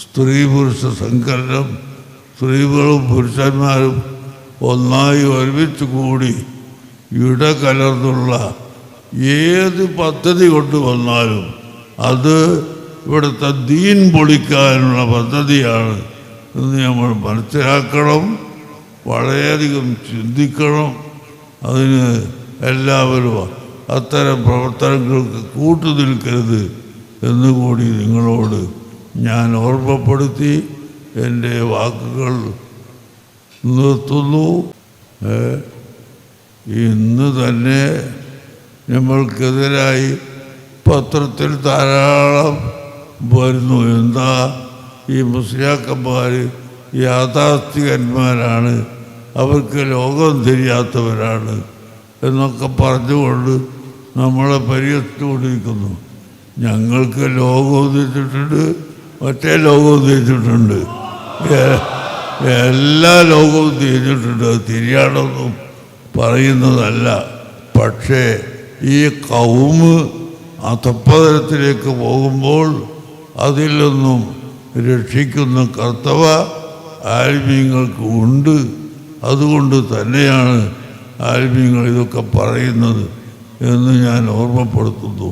സ്ത്രീ പുരുഷ സങ്കലനം, സ്ത്രീകളും പുരുഷന്മാരും ഒന്നായി ഒരുമിച്ച് കൂടി ഇടകലർന്നുള്ള ഏത് പദ്ധതി കൊണ്ടുവന്നാലും അത് ഇവിടുത്തെ ദീൻ പൊളിക്കാനുള്ള പദ്ധതിയാണ് എന്ന് നമ്മൾ മനസ്സിലാക്കണം, വളരെയധികം ചിന്തിക്കണം. അതിന് എല്ലാവരും അത്തരം പ്രവർത്തനങ്ങൾക്ക് കൂട്ടുനിൽക്കരുത് എന്നുകൂടി നിങ്ങളോട് ഞാൻ ഓർമ്മപ്പെടുത്തി എൻ്റെ വാക്കുകൾ നിർത്തുന്നു. ഇന്ന് തന്നെ നമ്മൾക്കെതിരായി പത്രത്തിൽ ധാരാളം വരുന്നു. എന്താ ഈ മുസ്ലിയാക്കന്മാർ യാഥാസ്ഥികന്മാരാണ്, അവർക്ക് ലോകം തിരിയാത്തവരാണ് എന്നൊക്കെ പറഞ്ഞുകൊണ്ട് നമ്മളെ പരിഹസിച്ചുകൊണ്ടിരിക്കുന്നു. ഞങ്ങൾക്ക് ലോകവും തിരിച്ചിട്ടുണ്ട്, മറ്റേ ലോകവും തിരിച്ചിട്ടുണ്ട്, എല്ലാ ലോകവും തിരിഞ്ഞിട്ടുണ്ട്. അത് തിരിയാണെന്നും പറയുന്നതല്ല. പക്ഷേ ഈ കൗമ് അധപ്പതനത്തിലേക്ക് പോകുമ്പോൾ അതിൽ നിന്നും രക്ഷിക്കുന്ന കർത്തവ്യ ആലിമീങ്ങൾക്ക് ഉണ്ട്. അതുകൊണ്ട് തന്നെയാണ് ആലിമീങ്ങൾ ഇതൊക്കെ പറയുന്നത് എന്ന് ഞാൻ ഓർമ്മപ്പെടുത്തുന്നു.